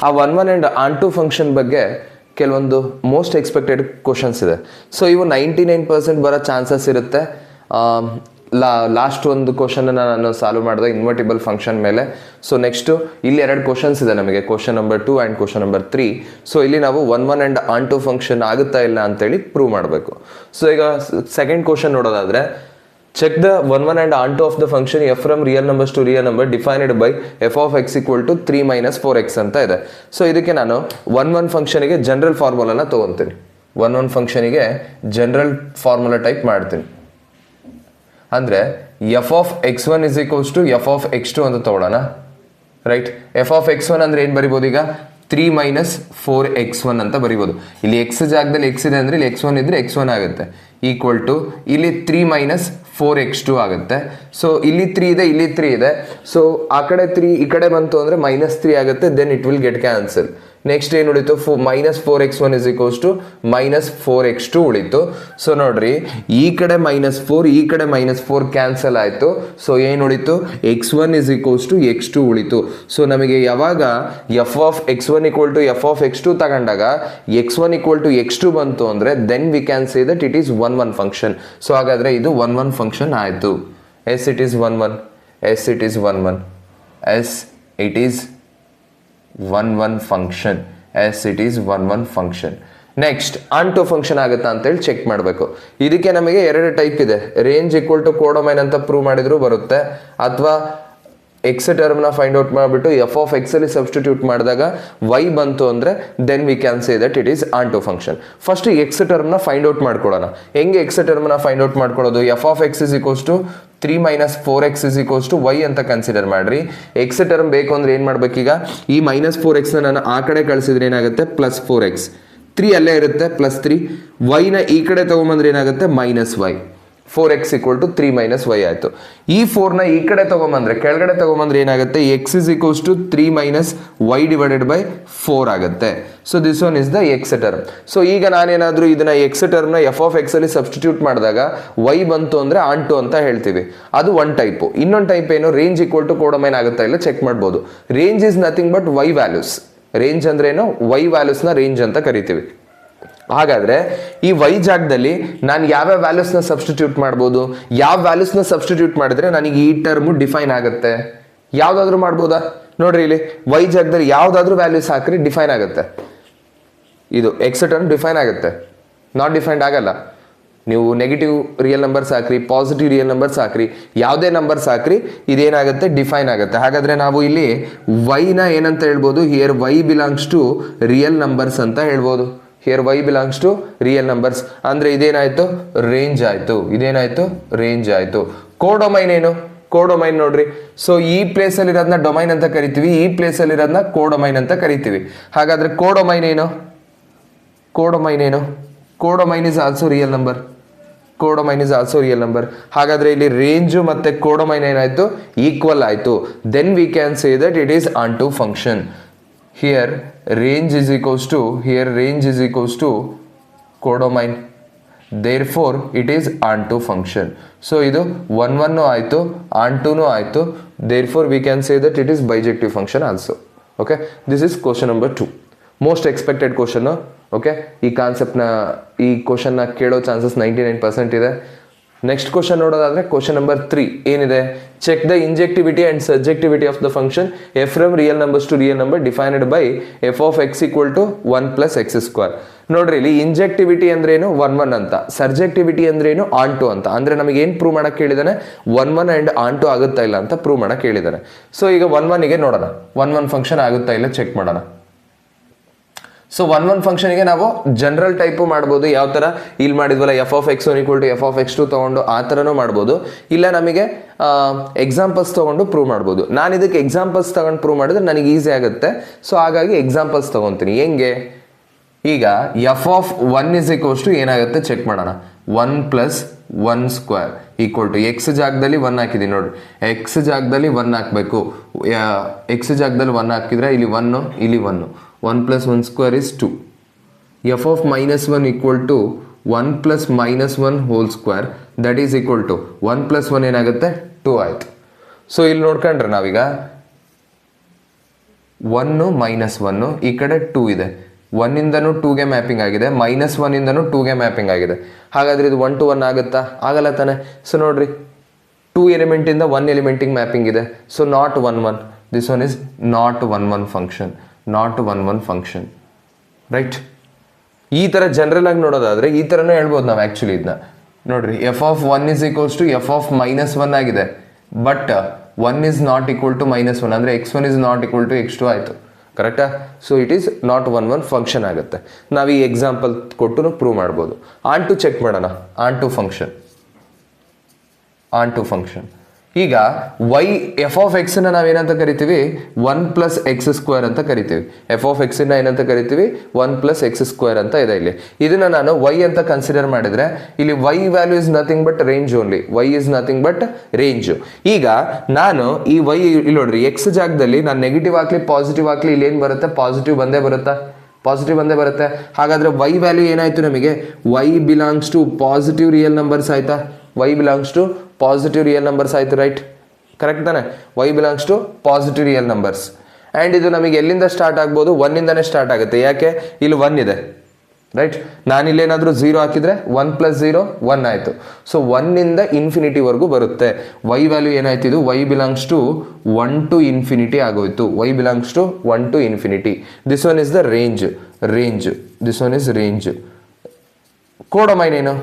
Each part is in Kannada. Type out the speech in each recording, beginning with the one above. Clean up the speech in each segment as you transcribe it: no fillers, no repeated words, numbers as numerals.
ಆ 1 1 ಆ್ಯಂಡ್ ಆನ್ ಟು ಫಂಕ್ಷನ್ ಬಗ್ಗೆ ಕೆಲವೊಂದು ಮೋಸ್ಟ್ ಎಕ್ಸ್ಪೆಕ್ಟೆಡ್ ಕ್ವಶನ್ಸ್ ಇದೆ. ಸೊ ಇವು 99% ಬರೋ ಚಾನ್ಸಸ್ ಇರುತ್ತೆ. ಲಾಸ್ಟ್ ಒಂದು ಕ್ವಶನ್ ನಾನು ಸಾಲ್ವ್ ಮಾಡಿದೆ ಇನ್ವರ್ಟಿಬಲ್ ಫಂಕ್ಷನ್ ಮೇಲೆ. ಸೊ ನೆಕ್ಸ್ಟು ಇಲ್ಲಿ 2 ಕ್ವಶನ್ಸ್ ಇದೆ ನಮಗೆ, question number 2 and question number 3. So ಇಲ್ಲಿ ನಾವು 1 1 ಆ್ಯಂಡ್ ಆನ್ ಟು ಫಂಕ್ಷನ್ ಆಗುತ್ತಾ ಇಲ್ಲ ಅಂತೇಳಿ ಪ್ರೂವ್ ಮಾಡಬೇಕು. ಸೊ ಈಗ ಸೆಕೆಂಡ್ ಕ್ವಶನ್ ನೋಡೋದಾದ್ರೆ, check the 1 1 and onto of the function f from real numbers to real number defined by f of x equal to 3 minus 4x ಅಂತ ಇದೆ. ಸೊ ಇದಕ್ಕೆ ನಾನು 1 1 ಫಂಕ್ಷನಿಗೆ ಜನರಲ್ ಫಾರ್ಮುಲಾನ ತೊಗೊತೀನಿ. 1 1 ಫಂಕ್ಷನಿಗೆ ಜನರಲ್ ಫಾರ್ಮುಲಾ ಟೈಪ್ ಮಾಡ್ತೀನಿ. ಅಂದರೆ F of x1 is equals to f of x2 ಅಂತ ತೊಗೊಳ್ಳೋಣ. ರೈಟ್, ಎಫ್ ಆಫ್ x1 ಅಂದರೆ ಏನು ಬರಿಬೋದು ಈಗ, 3 minus 4x1 ಅಂತ ಬರಿಬೋದು. ಇಲ್ಲಿ x ಜಾಗದಲ್ಲಿ x ಇದೆ ಅಂದರೆ ಇಲ್ಲಿ x1 ಇದ್ರೆ x1 ಆಗುತ್ತೆ, ಈಕ್ವಲ್ ಟು ಇಲ್ಲಿ 3 minus 4x2 ಆಗುತ್ತೆ. ಸೊ ಇಲ್ಲಿ 3 ಇದೆ, ಇಲ್ಲಿ 3 ಇದೆ. ಸೊ ಆ ಕಡೆ 3 ಈ ಕಡೆ ಬಂತು ಅಂದರೆ -3 ಆಗುತ್ತೆ. Then it will get cancel. Next ಏನು ಉಳಿತು, -4x1 is equals to -4x2 ಉಳಿತು. ಸೊ ನೋಡ್ರಿ, ಈ ಕಡೆ -4 ಈ ಕಡೆ -4 ಕ್ಯಾನ್ಸಲ್ ಆಯಿತು. ಸೊ ಏನು ಉಳಿತು, x1 is equals to x2 ಉಳಿತು. ಸೊ ನಮಗೆ ಯಾವಾಗ f of x1 equal to f of x2 ತಗೊಂಡಾಗ x1 equal to x2 ಬಂತು ಅಂದರೆ then we can say that it is 1 1 function. So ಹಾಗಾದರೆ ಇದು 1 1 ಫಂಕ್ಷನ್ ಆಯಿತು. Yes it is 1 1, yes it is 1 1, yes it is 1 1 function, yes it is 1 1 function. Next onto function ಆಗುತ್ತಾ ಅಂತೇಳಿ ಚೆಕ್ ಮಾಡಬೇಕು. ಇದಕ್ಕೆ ನಮಗೆ 2 ಟೈಪ್ ಇದೆ. ರೇಂಜ್ ಈಕ್ವಲ್ ಟು ಕೋಡೊಮೈನ್ ಅಂತ ಪ್ರೂವ್ ಮಾಡಿದ್ರು ಬರುತ್ತೆ, ಅಥವಾ ಎಕ್ಸ್ ಟರ್ಮ್ನ ಫೈಂಡ್ ಔಟ್ ಮಾಡಿಬಿಟ್ಟು ಎಫ್ ಆಫ್ ಎಕ್ಸ್ ಅಲ್ಲಿ ಸಬ್ಸ್ಟಿಟ್ಯೂಟ್ ಮಾಡಿದಾಗ ವೈ ಬಂತು ಅಂದರೆ then we can say that it is onto function. First x ಟರ್ಮ್ನ ಫೈಂಡ್ ಔಟ್ ಮಾಡ್ಕೊಳ್ಳೋಣ. ಹೆಂಗೆ ಎಕ್ಸ್ ಟರ್ಮ್ನ ಫೈಂಡ್ ಔಟ್ ಮಾಡ್ಕೊಳ್ಳೋದು, f of x is equals to 3 minus 4x is equals to y ಅಂತ ಕನ್ಸಿಡರ್ ಮಾಡ್ರಿ. ಎಕ್ಸ್ ಟರ್ಮ್ ಬೇಕು ಅಂದ್ರೆ ಏನು ಮಾಡ್ಬೇಕೀಗ, ಈ -4x ನಾನು ಆ ಕಡೆ ಕಳಿಸಿದ್ರೆ ಏನಾಗುತ್ತೆ, +4x, 3 ಅಲ್ಲೇ ಇರುತ್ತೆ +3, y ನ ಈ ಕಡೆ ತಗೊಂಬಂದ್ರೆ ಏನಾಗುತ್ತೆ -y, 4x equal to 3 minus y ಆಯಿತು. ಈ 4ನ ಈ ಕಡೆ ತಗೊಂಬಂದ್ರೆ ಕೆಳಗಡೆ ತಗೊಂಬಂದ್ರೆ ಏನಾಗುತ್ತೆ, x is equals to 3 minus y divided by 4 ಆಗುತ್ತೆ. So this one is the X term. So ಈಗ ನಾನೇನಾದರೂ ಇದನ್ನ ಎಕ್ಸ್ ಟರ್ಮ್ನ ಎಫ್ ಆಫ್ ಎಕ್ಸ್ ಅಲ್ಲಿ ಸಬ್ಸ್ಟಿಟ್ಯೂಟ್ ಮಾಡಿದಾಗ y ಬಂತು ಅಂದರೆ ಆನ್ ಟು ಅಂತ ಹೇಳ್ತೀವಿ. ಅದು ಒಂದು ಟೈಪು. ಇನ್ನೊಂದು ಟೈಪ್ ಏನು, ರೇಂಜ್ ಈಕ್ವಲ್ ಟು ಕೋಡೊಮೈನ್ ಆಗುತ್ತಾ ಇಲ್ಲ ಚೆಕ್ ಮಾಡ್ಬೋದು. Range is nothing but y values. Range ಅಂದ್ರೆ ಏನು, y ವ್ಯಾಲ್ಯೂಸ್ನ ರೇಂಜ್ ಅಂತ ಕರಿತೀವಿ. ಹಾಗಾದ್ರೆ ಈ ವೈ ಜಾಗದಲ್ಲಿ ನಾನು ಯಾವ್ಯಾವ ವ್ಯಾಲ್ಯೂಸ್ನ ಸಬ್ಸ್ಟಿಟ್ಯೂಟ್ ಮಾಡ್ಬೋದು, ಯಾವ ವ್ಯಾಲ್ಯೂಸ್ನ ಸಬ್ಸ್ಟಿಟ್ಯೂಟ್ ಮಾಡಿದ್ರೆ ನನಗೆ ಈ ಟರ್ಮು ಡಿಫೈನ್ ಆಗುತ್ತೆ, ಯಾವ್ದಾದ್ರು ಮಾಡ್ಬೋದಾ ನೋಡ್ರಿ. ಇಲ್ಲಿ ವೈ ಜಾಗದಲ್ಲಿ ಯಾವ್ದಾದ್ರು ವ್ಯಾಲ್ಯೂಸ್ ಹಾಕ್ರಿ ಡಿಫೈನ್ ಆಗುತ್ತೆ. ಇದು ಎಕ್ಸ್ ಟರ್ಮ್ ಡಿಫೈನ್ ಆಗುತ್ತೆ, ನಾಟ್ ಡಿಫೈನ್ಡ್ ಆಗಲ್ಲ. ನೀವು ನೆಗೆಟಿವ್ ರಿಯಲ್ ನಂಬರ್ಸ್ ಹಾಕ್ರಿ, ಪಾಸಿಟಿವ್ ರಿಯಲ್ ನಂಬರ್ಸ್ ಹಾಕ್ರಿ, ಯಾವುದೇ ನಂಬರ್ಸ್ ಹಾಕ್ರಿ, ಇದೇನಾಗುತ್ತೆ ಡಿಫೈನ್ ಆಗುತ್ತೆ. ಹಾಗಾದ್ರೆ ನಾವು ಇಲ್ಲಿ ವೈನ ಏನಂತ ಹೇಳ್ಬೋದು, here y belongs to real numbers ಅಂತ ಹೇಳ್ಬೋದು. Here y belongs to real numbers ಅಂದ್ರೆ ಇದೇನಾಯ್ತು, ರೇಂಜ್ ಆಯ್ತು. ಇದೇನಾಯ್ತು, ರೇಂಜ್ ಆಯ್ತು. ಕೋಡೊಮೈನ್ ಏನು, ಕೋಡೊಮೈನ್ ನೋಡ್ರಿ. ಸೊ ಈ ಪ್ಲೇಸ್ ಅಲ್ಲಿ ಇರೋದನ್ನ ಡೊಮೈನ್ ಅಂತ ಕರಿತೀವಿ, ಈ ಪ್ಲೇಸ್ ಅಲ್ಲಿ ಇರೋದನ್ನ ಕೋಡೊಮೈನ್ ಅಂತ ಕರಿತೀವಿ. ಹಾಗಾದ್ರೆ ಕೋಡೊಮೈನ್ ಏನು, ಕೋಡೊಮೈನ್ ಏನು, codomain is also real number. Codomain is also real number. ಹಾಗಾದ್ರೆ ಇಲ್ಲಿ ರೇಂಜು ಮತ್ತೆ ಕೋಡೊಮೈನ್ ಏನಾಯ್ತು, ಈಕ್ವಲ್ ಆಯ್ತು. Then we can say that it is onto function. Here range is equals to codomain, therefore it is onto function. So ಇದು 1 1 ಆಯಿತು, onto ಆಯಿತು, therefore we can say that it is bijective function also. Okay, this is question number 2, most expected question. Okay, ಈ ಕಾನ್ಸೆಪ್ಟ್ನ ಈ ಕ್ವಶನ್ನ ಕೇಳೋ ಚಾನ್ಸಸ್ 99% ಇದೆ. ನೆಕ್ಸ್ಟ್ ಕ್ವಶನ್ ನೋಡೋದಾದ್ರೆ ಕ್ವಶನ್ ನಂಬರ್ 3 ಏನಿದೆ, check the injectivity and surjectivity of the function f from real numbers to real number defined by f of x equal to 1 + x². ನೋಡ್ರಿ, ಇಲ್ಲಿ ಇಂಜೆಕ್ಟಿವಿಟಿ ಅಂದ್ರೇನು 1 1 ಅಂತ, ಸಬ್ಜೆಕ್ಟಿವಿಟಿ ಅಂದ್ರೇನು ಆನ್ ಟು ಅಂತ. ಅಂದ್ರೆ ನಮಗೆ ಏನು ಪ್ರೂವ್ ಮಾಡಕ್ಕೆ ಹೇಳಿದಾನೆ, 1 1 ಅಂಡ್ ಆನ್ ಟು ಆಗುತ್ತಾ ಇಲ್ಲ ಅಂತ ಪ್ರೂವ್ ಮಾಡಕ್ಕೆ ಹೇಳಿದಾನೆ. ಸೊ ಈಗ 1 1ಗೆ ನೋಡೋಣ, 1 1 ಫಂಕ್ಷನ್ ಆಗುತ್ತಾ ಇಲ್ಲ ಚೆಕ್ ಮಾಡೋಣ. ಸೊ 1 1 ಫಂಕ್ಷನ್ಗೆ ನಾವು ಜನರಲ್ ಟೈಪು ಮಾಡ್ಬೋದು, ಯಾವ ಥರ ಇಲ್ಲಿ ಮಾಡಿದ್ವಲ್ಲ f of x1 equal to f of x2 ತೊಗೊಂಡು ಆ ಥರನೂ ಮಾಡ್ಬೋದು, ಇಲ್ಲ ನಮಗೆ ಎಕ್ಸಾಂಪಲ್ಸ್ ತೊಗೊಂಡು ಪ್ರೂವ್ ಮಾಡ್ಬೋದು. ನಾನು ಇದಕ್ಕೆ ಎಕ್ಸಾಂಪಲ್ಸ್ ತೊಗೊಂಡು ಪ್ರೂವ್ ಮಾಡಿದ್ರೆ ನನಗೆ ಈಸಿ ಆಗುತ್ತೆ. ಸೊ ಹಾಗಾಗಿ ಎಕ್ಸಾಂಪಲ್ಸ್ ತೊಗೊತೀನಿ. ಹೆಂಗೆ, ಈಗ f of 1 is equals to ಏನಾಗುತ್ತೆ ಚೆಕ್ ಮಾಡೋಣ. 1 + 1² ಈಕ್ವಲ್ ಟು ಎಕ್ಸ್ ಜಾಗದಲ್ಲಿ 1 ಹಾಕಿದ್ದೀನಿ ನೋಡ್ರಿ, ಎಕ್ಸ್ ಜಾಗದಲ್ಲಿ 1 ಹಾಕಬೇಕು. ಎಕ್ಸ್ ಜಾಗದಲ್ಲಿ 1 ಹಾಕಿದ್ರೆ ಇಲ್ಲಿ 1, ಇಲ್ಲಿ 1, 1 + 1² is 2. f of -1 equal to 1 + -1² that is equal to 1 + 1 ಏನಾಗುತ್ತೆ 2 ಆಯ್ತು. ಸೊ ಇಲ್ಲಿ ನೋಡ್ಕೊಂಡ್ರೆ ನಾವೀಗ 1 ಮೈನಸ್ 1 ಈ ಕಡೆ 2 ಇದೆ, 1 ಇಂದನೂ 2ಗೆ ಮ್ಯಾಪಿಂಗ್ ಆಗಿದೆ, -1 ಇಂದನೂ 2ಗೆ ಮ್ಯಾಪಿಂಗ್ ಆಗಿದೆ. ಹಾಗಾದ್ರೆ ಇದು 1 to 1 ಆಗುತ್ತಾ? ಆಗಲ್ಲ ತಾನೆ. ಸೊ ನೋಡ್ರಿ 2 ಎಲಿಮೆಂಟಿಂದ 1 ಎಲಿಮೆಂಟಿಗೆ ಮ್ಯಾಪಿಂಗ್ ಇದೆ. So not 1 1, this one is not 1 1 function, not 1 1 function, right. ಈ ಥರ ಜನರಲ್ ಆಗಿ ನೋಡೋದಾದ್ರೆ ಈ ಥರನೂ ಹೇಳ್ಬೋದು ನಾವು ಆ್ಯಕ್ಚುಲಿ ಇದನ್ನ. ನೋಡ್ರಿ f(1) is equals to f(-1) ಆಗಿದೆ, but 1 is not equal to -1 ಅಂದರೆ x1 is not equal to x2 ಆಯಿತು, ಕರೆಕ್ಟಾ? So it is not 1 1 function ಆಗುತ್ತೆ. ನಾವು ಈ ಎಕ್ಸಾಂಪಲ್ ಕೊಟ್ಟು ಪ್ರೂವ್ ಮಾಡ್ಬೋದು. ಆನ್ ಟು ಚೆಕ್ ಮಾಡೋಣ. ಆನ್ ಟು ಫಂಕ್ಷನ್ ಈಗ f(x) ನಾವೇನಂತ ಕರಿತೀವಿ? 1 + x² ಅಂತ ಕರಿತೀವಿ. f(x) ಏನಂತ ಕರಿತೀವಿ? 1 + x² ಅಂತ ಇದೆ ಇಲ್ಲಿ. ಇದನ್ನ ನಾನು y ಅಂತ ಕನ್ಸಿಡರ್ ಮಾಡಿದ್ರೆ ಇಲ್ಲಿ y value is nothing but range only. y is nothing but range. ಈಗ ನಾನು ಈ y ಇಲ್ಲಿ ನೋಡ್ರಿ x ಜಾಗದಲ್ಲಿ ನಾನು ನೆಗೆಟಿವ್ ಹಾಕ್ಲಿ ಪಾಸಿಟಿವ್ ಹಾಕ್ಲಿ ಇಲ್ಲಿ ಏನು ಬರುತ್ತೆ? ಪಾಸಿಟಿವ್ ಬಂದೇ ಬರುತ್ತೆ. ಹಾಗಾದ್ರೆ y ವ್ಯಾಲ್ಯೂ ಏನಾಯ್ತು ನಮಗೆ? y belongs to positive real numbers ಆಯ್ತಾ? y belongs to positive real numbers ಆಯ್ತು, ರೈಟ್? ಕರೆಕ್ಟ್ ತಾನೆ? y belongs to positive real numbers. And ಇದು ನಮಗೆ ಎಲ್ಲಿಂದ ಸ್ಟಾರ್ಟ್ ಆಗ್ಬೋದು? 1 ಇಂದನೇ ಸ್ಟಾರ್ಟ್ ಆಗುತ್ತೆ. ಯಾಕೆ? ಇಲ್ಲಿ 1 ಇದೆ, ರೈಟ್? ನಾನಿಲ್ಲೇನಾದರೂ 0 ಹಾಕಿದ್ರೆ 1 + 0 1 ಆಯಿತು. ಸೊ 1 ಇಂದ ಇನ್ಫಿನಿಟಿವರೆಗೂ ಬರುತ್ತೆ. y ವ್ಯಾಲ್ಯೂ ಏನಾಯ್ತು? ಇದು y belongs to 1 to infinity ಆಗೋಯ್ತು. y belongs to 1 to infinity. This one is the range. This one is range. Codomain ಏನು?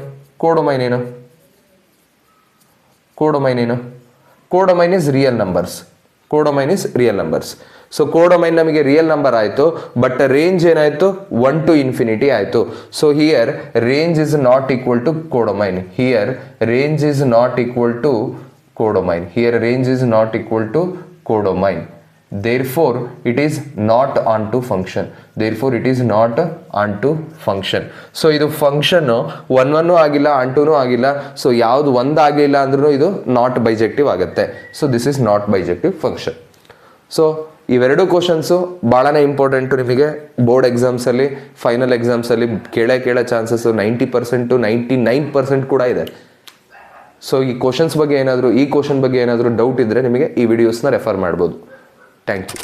Codomain is real numbers. So codomain ನಮಗೆ ರಿಯಲ್ ನಂಬರ್ ಆಯಿತು, ಬಟ್ ರೇಂಜ್ ಏನಾಯಿತು? 1 to infinity ಆಯಿತು. So here range is not equal to codomain. Therefore it is not onto function. So ಇದು ಫಂಕ್ಷನ್ 1 1 ಆಗಿಲ್ಲ, onto ಆಗಿಲ್ಲ. ಸೊ ಯಾವ್ದು ಒಂದು ಆಗಿಲ್ಲ ಅಂದ್ರೂ ಇದು ನಾಟ್ ಬೈಜೆಕ್ಟಿವ್ ಆಗುತ್ತೆ. So this is not bijective function. So ಇವೆರಡು ಕ್ವಶನ್ಸು ಭಾಳನೇ ಇಂಪಾರ್ಟೆಂಟು ನಿಮಗೆ ಬೋರ್ಡ್ ಎಕ್ಸಾಮ್ಸಲ್ಲಿ, ಫೈನಲ್ ಎಕ್ಸಾಮ್ಸಲ್ಲಿ ಕೇಳೋ ಚಾನ್ಸಸ್ಸು 90% to 99% ಕೂಡ ಇದೆ. ಸೊ ಈ ಕ್ವಶನ್ ಬಗ್ಗೆ ಏನಾದರೂ ಡೌಟ್ ಇದ್ದರೆ ನಿಮಗೆ ಈ ವಿಡಿಯೋಸ್ನ ರೆಫರ್ ಮಾಡ್ಬೋದು. Thank you.